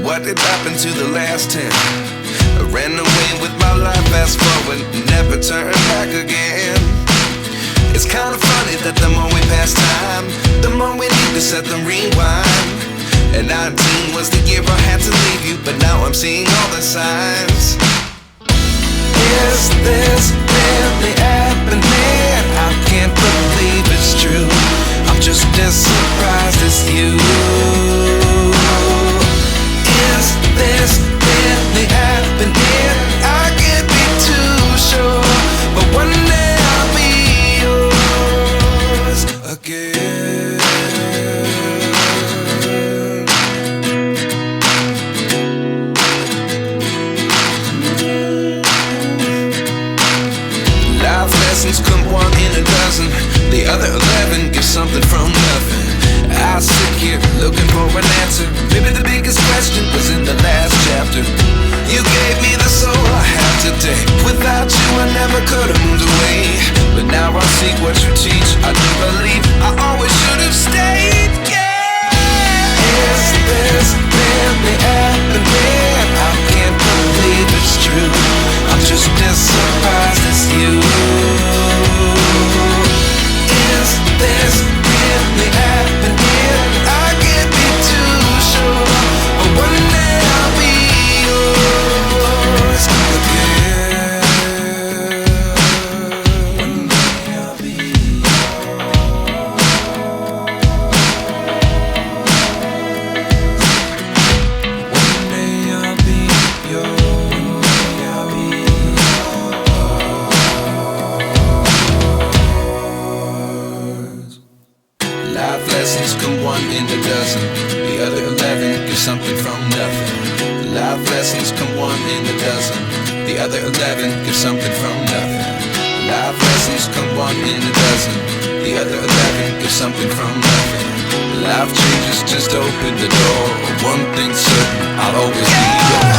What did happen to the last 10? I ran away with my life, fast forward, never turn back again. It's kinda funny that the more we pass time, the more we need to set the rewind. And 19 was the year I had to leave you, but now I'm seeing all the signs. Is this really happening? I can't believe it's true. I'm just as surprised as you. Is this really happening? I can't be too sure, but one day I'll be yours again. Life lessons come one in a dozen. The other 11 give something from nothing. I sit here looking for an answer. Maybe the biggest question was in the last chapter. You gave me the soul I have today. Without you I never could have moved away. But now I see what you teach. I do believe I always should have stayed. Yeah. Is this really happening? I can't believe it's true. I'm just as surprised as you. Is this really happening? I can't be too sure, but one day I'll be yours again. One day I'll be One day I'll be yours. Life lessons come one in a dozen. The other 11 give something from nothing. Life lessons come one in a dozen. The other 11 give something from nothing. Life lessons come one in a dozen. The other 11 give something from nothing. Life changes just open the door. One thing's certain, I'll always be yours.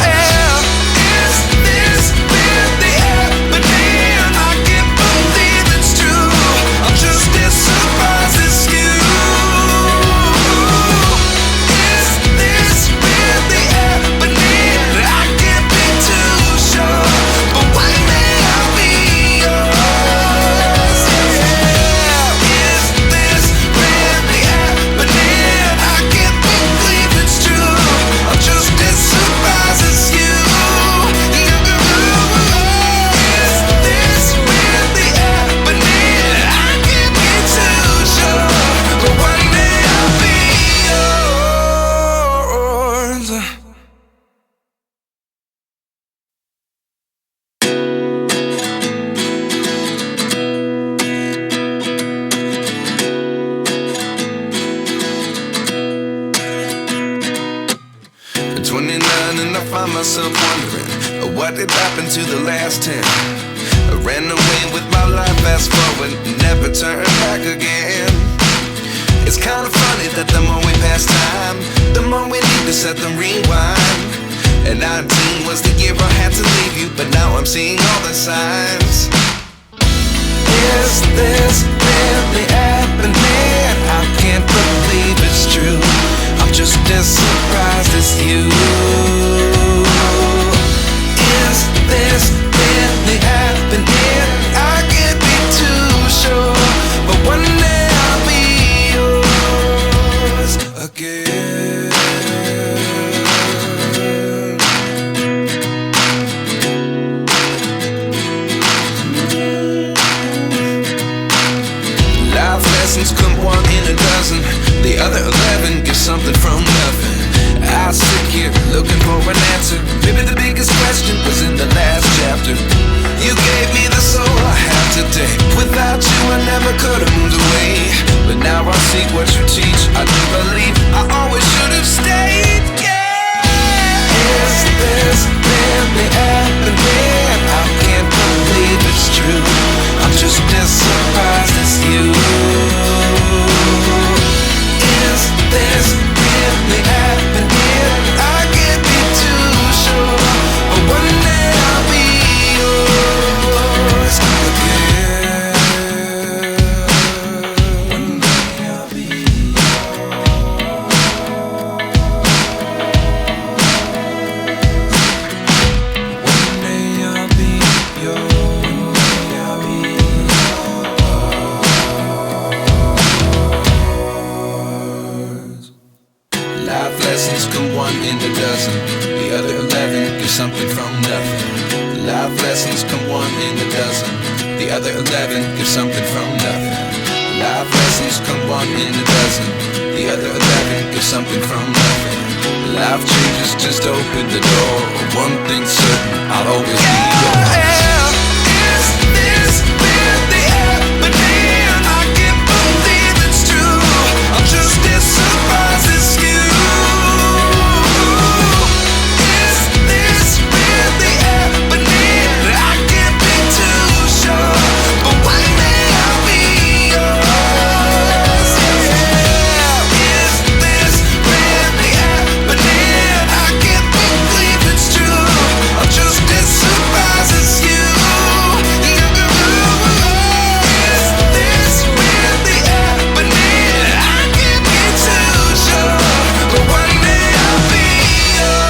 Is this really happening? I can't believe it's true. I'm just as surprised as you. Is this really happening? I can't be too sure, but one day I'll be yours. Yeah. Is this really happening? I can't believe it's true. I'm just as surprised as you. Is this really happening? I can't be too sure, but one day I'll be yours. At 29 and I find myself wondering what did happen to the last 10. I ran away with my life, fast forward, never turn back again. It's kinda funny that the more we pass time, the more we need to set the rewind. And 19 was the year I had to leave you, but now I'm seeing all the signs. Is this really happening? I can't believe it's true. I'm just as surprised as you. Is this really happening? I can't be too sure, but one day I'll be yours again. Life lessons come one in a dozen. The other 11 give something from nothing. I sit here a dozen. The other 11 get something from nothing. Life lessons come one in a dozen. The other 11 get something from nothing. Life lessons come one in a dozen. The other 11 get something from nothing. Life changes just open the door. One thing's certain, I'll always be yours. Is this really happening? I can't believe it's true. I'm just as surprised as you. Is this really happening? I can't be too sure, but one day I'll be yours. Is this really happening? I can't believe it's true. I'm just as surprised as you. Is this really happening? I can't be too sure, but one day I'll be yours.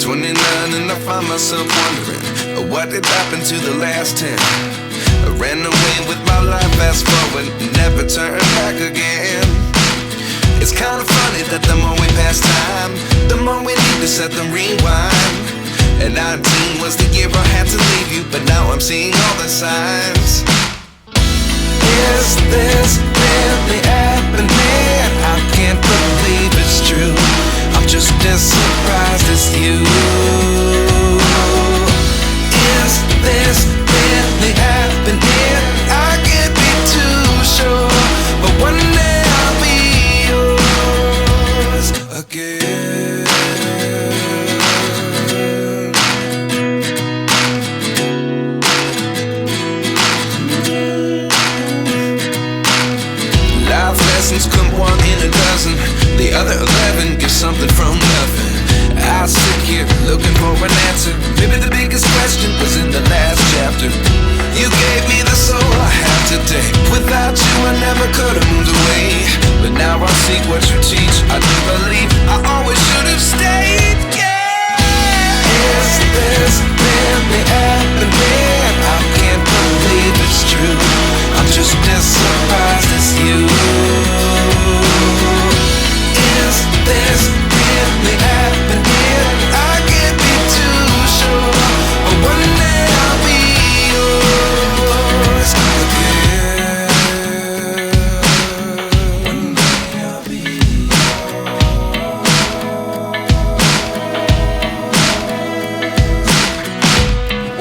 29 and I find myself wondering, what did happen to the last 10? I ran away with my life, fast forward, never turn back again. It's kind of funny that the more we pass time, the more we need to set them rewind. And 19 was the year I had to leave you, but now I'm seeing all the signs. Is this really happening? I can't believe it's true. I'm just as surprised as you. Is this really happening? I can't be too sure, but one day I'll be yours again. Life lessons come one in a dozen. The other 11 get something from nothing. I sit here looking for an answer. Maybe the biggest question was in the last chapter. You gave me the soul I have today. Without you I never could have moved away. But now I see what you teach. I do believe I always should have stayed. Yeah. Is this really happening? I can't believe it's true. I'm just as surprised as you. Is this really happening? I can't be too sure, but one day I'll be yours again. One day I'll be yours.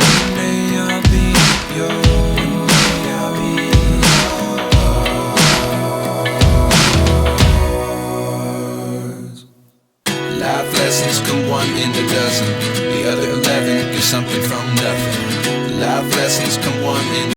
One day I'll be yours. One day I'll be yours. Life lessons come one in a dozen. The other 11 get something from nothing. Life lessons come one in